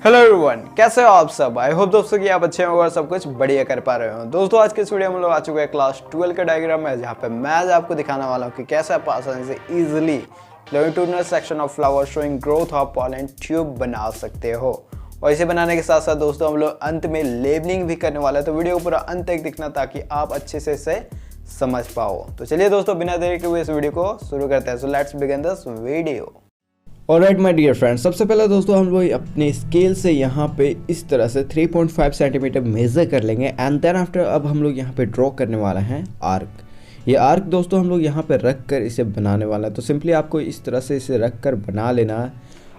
Hello everyone, कैसे हो आप सब। आई होप दोस्तों कि आप अच्छे होंगे और सब कुछ बढ़िया कर पा रहे हो। दोस्तों आज के इस वीडियो में हम लोग आ चुके हैं क्लास 12 के डायग्राम में, जहाँ पे मैं आज आपको दिखाने वाला हूँ कि कैसे आप आसानी से easily longitudinal section of flower showing growth of pollen tube बना सकते हो। और इसे बनाने के साथ साथ दोस्तों हम लोग अंत में लेबलिंग भी करने वाले हैं, तो वीडियो को पूरा अंत तक दिखना ताकि आप अच्छे से इसे समझ पाओ। तो चलिए दोस्तों बिना देरी के हुए इस वीडियो को शुरू करते हैं। So let's begin this video. Alright my dear friends, सबसे पहले दोस्तों हम लोग अपने स्केल से यहाँ पे इस तरह से 3.5 सेंटीमीटर मेज़र कर लेंगे एंड देन आफ्टर अब हम लोग यहाँ पे ड्रॉ करने वाला है आर्क। ये आर्क दोस्तों हम लोग यहाँ पे रख कर इसे बनाने वाला है, तो सिंपली आपको इस तरह से इसे रख कर बना लेना है।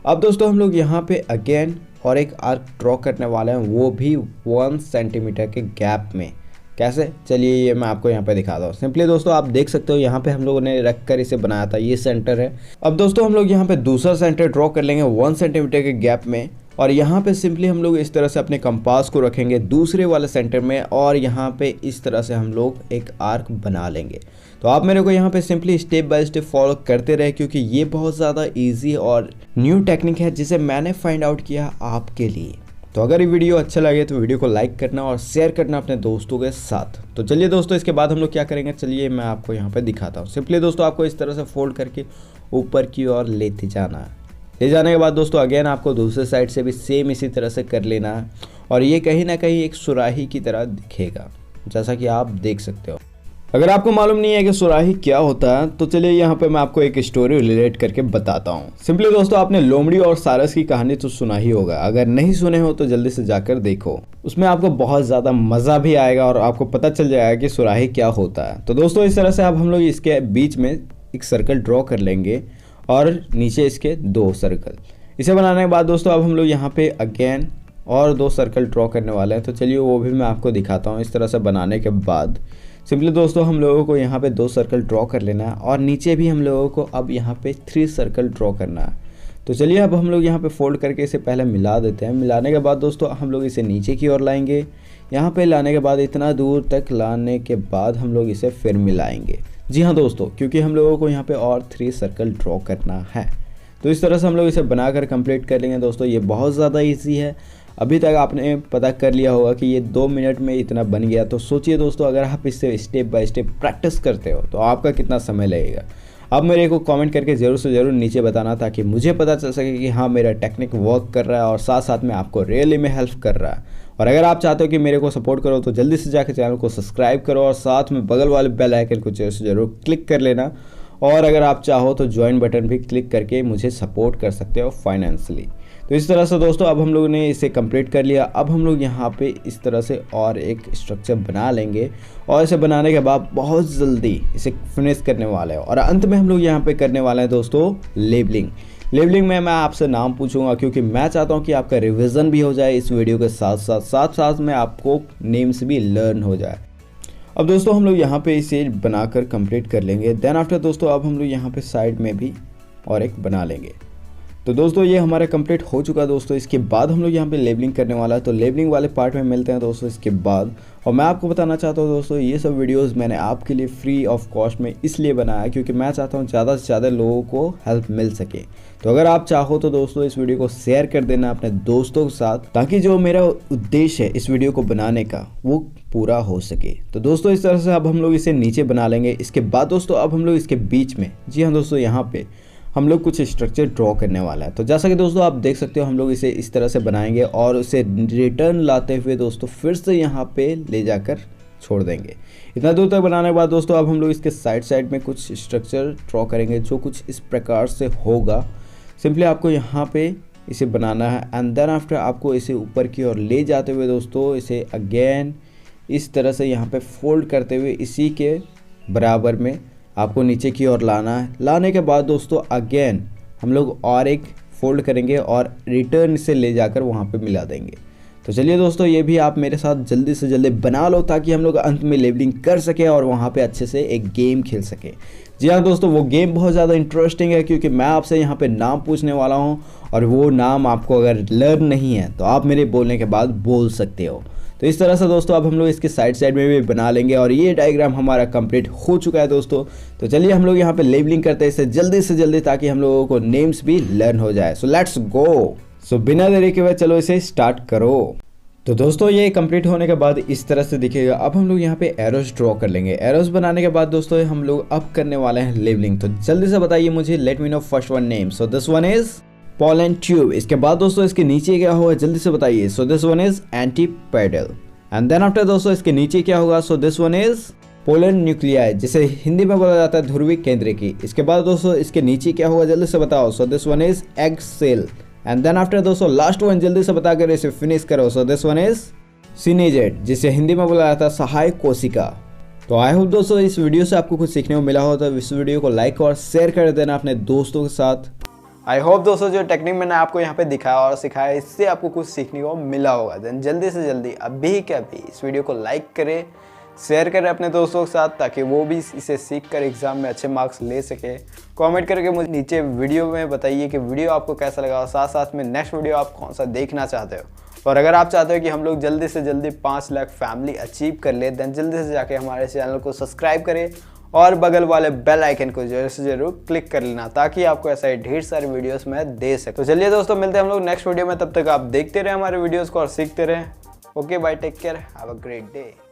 अब दोस्तों हम लोग यहाँ पे अगेन और एक आर्क ड्रॉ करने वाले हैं, वो भी 1 सेंटीमीटर के गैप में। कैसे, चलिए ये मैं आपको यहाँ पे दिखाता हूँ। सिंपली दोस्तों आप देख सकते हो यहाँ पे हम लोगों ने रख कर इसे बनाया था, ये सेंटर है। अब दोस्तों हम लोग यहाँ पे दूसरा सेंटर ड्रॉ कर लेंगे 1 सेंटीमीटर के गैप में, और यहाँ पे सिंपली हम लोग इस तरह से अपने कंपास को रखेंगे दूसरे वाले सेंटर में, और यहाँ पे इस तरह से हम लोग एक आर्क बना लेंगे। तो आप मेरे को यहाँ पे simply step by step follow करते रहे, क्योंकि ये बहुत ज़्यादा ईजी और न्यू टेक्निक है जिसे मैंने फाइंड आउट किया आपके लिए। तो अगर ये वीडियो अच्छा लगे तो वीडियो को लाइक करना और शेयर करना अपने दोस्तों के साथ। तो चलिए दोस्तों इसके बाद हम लोग क्या करेंगे, चलिए मैं आपको यहाँ पे दिखाता हूँ। सिंपली दोस्तों आपको इस तरह से फोल्ड करके ऊपर की ओर लेते जाना है। ले जाने के बाद दोस्तों अगेन आपको दूसरे साइड से भी सेम इसी तरह से कर लेना है, और ये कहीं ना कहीं एक सुराही की तरह दिखेगा, जैसा कि आप देख सकते हो। अगर आपको मालूम नहीं है कि सुराही क्या होता है तो चलिए यहाँ पे मैं आपको एक स्टोरी रिलेट करके बताता हूँ। सिंपली दोस्तों आपने लोमड़ी और सारस की कहानी तो सुना ही होगा, अगर नहीं सुने हो तो जल्दी से जाकर देखो, उसमें आपको बहुत ज़्यादा मज़ा भी आएगा और आपको पता चल जाएगा कि सुराही क्या होता है। तो दोस्तों इस तरह से अब हम लोग इसके बीच में एक सर्कल ड्रॉ कर लेंगे और नीचे इसके 2 सर्कल। इसे बनाने के बाद दोस्तों अब हम लोग यहाँ पे अगेन और 2 सर्कल ड्रॉ करने वाले हैं, तो चलिए वो भी मैं आपको दिखाता हूँ। इस तरह से बनाने के बाद सिंपली दोस्तों हम लोगों को यहाँ पे 2 सर्कल ड्रॉ कर लेना है, और नीचे भी हम लोगों को अब यहाँ पे 3 सर्कल ड्रॉ करना है। तो चलिए अब हम लोग यहाँ पे फोल्ड करके इसे पहले मिला देते हैं। मिलाने के बाद दोस्तों हम लोग इसे नीचे की ओर लाएंगे। यहाँ पे लाने के बाद इतना दूर तक लाने के बाद हम लोग इसे फिर मिलाएंगे। जी हाँ दोस्तों, क्योंकि हम लोगों को यहाँ पे और 3 सर्कल ड्रॉ करना है। तो इस तरह से हम लोग इसे बनाकर कंप्लीट कर लेंगे। दोस्तों ये बहुत ज़्यादा ईजी है। अभी तक आपने पता कर लिया होगा कि ये 2 मिनट में इतना बन गया, तो सोचिए दोस्तों अगर आप इससे स्टेप बाय स्टेप प्रैक्टिस करते हो तो आपका कितना समय लगेगा। अब मेरे को कमेंट करके ज़रूर से ज़रूर नीचे बताना, ताकि मुझे पता चल सके कि हाँ मेरा टेक्निक वर्क कर रहा है और साथ साथ में आपको रियली में हेल्प कर रहा है। और अगर आप चाहते हो कि मेरे को सपोर्ट करो तो जल्दी से जाकर चैनल को सब्सक्राइब करो और साथ में बगल वाले बेल आइकन को ज़रूर क्लिक कर लेना। और अगर आप चाहो तो ज्वाइन बटन भी क्लिक करके मुझे सपोर्ट कर सकते हो फाइनेंशियली। तो इस तरह से दोस्तों अब हम लोगों ने इसे कंप्लीट कर लिया। अब हम लोग यहाँ पे इस तरह से और एक स्ट्रक्चर बना लेंगे, और इसे बनाने के बाद बहुत जल्दी इसे फिनिश करने वाले हैं। और अंत में हम लोग यहाँ पे करने वाले हैं दोस्तों लेबलिंग। लेबलिंग में मैं आपसे नाम पूछूंगा, क्योंकि मैं चाहता हूँ कि आपका रिविज़न भी हो जाए इस वीडियो के साथ साथ में आपको नेम्स भी लर्न हो जाए। अब दोस्तों हम लोग यहाँ पे इसे बनाकर कंप्लीट कर लेंगे। देन आफ्टर दोस्तों अब हम लोग यहाँ पे साइड में भी और एक बना लेंगे। तो दोस्तों ये हमारा कंप्लीट हो चुका है दोस्तों। इसके बाद हम लोग यहाँ पे लेबलिंग करने वाला है, तो लेबलिंग वाले पार्ट में मिलते हैं दोस्तों इसके बाद। और मैं आपको बताना चाहता हूँ दोस्तों, ये सब वीडियोस मैंने आपके लिए फ्री ऑफ कॉस्ट में इसलिए बनाया है क्योंकि मैं चाहता हूँ ज़्यादा से ज़्यादा लोगों को हेल्प मिल सके। तो अगर आप चाहो तो दोस्तों इस वीडियो को शेयर कर देना अपने दोस्तों के साथ, ताकि जो मेरा उद्देश्य है इस वीडियो को बनाने का वो पूरा हो सके। तो दोस्तों इस तरह से अब हम लोग इसे नीचे बना लेंगे। इसके बाद दोस्तों अब हम लोग इसके बीच में, जी हाँ दोस्तों, यहाँ पे हम लोग कुछ स्ट्रक्चर ड्रॉ करने वाला है। तो जैसा कि दोस्तों आप देख सकते हो हम लोग इसे इस तरह से बनाएंगे और उसे रिटर्न लाते हुए दोस्तों फिर से यहाँ पे ले जाकर छोड़ देंगे। इतना दूर तक बनाने के बाद दोस्तों अब हम लोग इसके साइड में कुछ स्ट्रक्चर ड्रॉ करेंगे, जो कुछ इस प्रकार से होगा। सिंपली आपको यहाँ पे इसे बनाना है एंड देन आफ्टर आपको इसे ऊपर की ओर ले जाते हुए दोस्तों इसे अगेन इस तरह से यहाँ पे फोल्ड करते हुए इसी के बराबर में आपको नीचे की ओर लाना है। लाने के बाद दोस्तों अगेन हम लोग और एक फोल्ड करेंगे और रिटर्न से ले जाकर वहाँ पे मिला देंगे। तो चलिए दोस्तों ये भी आप मेरे साथ जल्दी से जल्दी बना लो, ताकि हम लोग अंत में लेबलिंग कर सके और वहाँ पे अच्छे से एक गेम खेल सके। जी हाँ दोस्तों, वो गेम बहुत ज़्यादा इंटरेस्टिंग है, क्योंकि मैं आपसे यहाँ पे नाम पूछने वाला हूँ, और वो नाम आपको अगर लर्न नहीं है तो आप मेरे बोलने के बाद बोल सकते हो। तो इस तरह से दोस्तों अब हम लोग इसके साइड में भी बना लेंगे, और ये डायग्राम हमारा कंप्लीट हो चुका है दोस्तों। तो चलिए हम लोग यहाँ पे लेबलिंग करते हैं इसे जल्दी से जल्दी, ताकि हम लोगों को नेम्स भी लर्न हो जाए। So let's go. सो बिना देरी के बाद चलो इसे स्टार्ट करो। तो दोस्तों ये कंप्लीट होने के बाद इस तरह से दिखेगा। अब हम लोग यहाँ पे एरोस ड्रॉ कर लेंगे। एरोस बनाने के बाद दोस्तों हम लोग अब करने वाले हैं लेबलिंग। तो जल्दी से बताइए मुझे, let me know first one name. So this one is pollen tube. इसके बाद दोस्तों इसके नीचे क्या होगा जल्दी से बताइए। So this one is antipodal. And then after दोस्तों इसके नीचे क्या होगा। So this one is polar nuclei, जिसे हिंदी में बोला जाता है ध्रुवी केंद्रिकी। इसके बाद दोस्तों इसके नीचे क्या होगा जल्दी से बताओ। So this one is egg cell. And then after दोस्तों लास्ट वन जल्दी से बताकर इसे फिनिश करो। So this one is synergid, जिसे हिंदी में बोला जाता है सहायक कोशिका। तो आई होप दोस्तों इस वीडियो से आपको कुछ सीखने को मिला हो, तो इस वीडियो को लाइक और शेयर कर देना अपने दोस्तों के साथ। आई होप दोस्तों जो टेक्निक मैंने आपको यहाँ पे दिखाया और सिखाया, इससे आपको कुछ सीखने को मिला होगा। देन जल्दी से जल्दी अभी के अभी इस वीडियो को लाइक करें, शेयर करें अपने दोस्तों के साथ, ताकि वो भी इसे सीख कर एग्जाम में अच्छे मार्क्स ले सके। कमेंट करके मुझे नीचे वीडियो में बताइए कि वीडियो आपको कैसा लगा, और साथ साथ में नेक्स्ट वीडियो आप कौन सा देखना चाहते हो। और अगर आप चाहते हो कि हम लोग जल्दी से जल्दी 5 लाख फैमिली अचीव कर ले, देन जल्दी से जाके हमारे चैनल को सब्सक्राइब करें और बगल वाले बेल आइकन को जरूर से जरूर क्लिक कर लेना, ताकि आपको ऐसा ही ढेर सारे वीडियोस मैं दे सकूं। तो चलिए दोस्तों मिलते हैं हम लोग नेक्स्ट वीडियो में। तब तक आप देखते रहे हमारे वीडियोस को और सीखते रहें। Okay bye, take care, have a great day.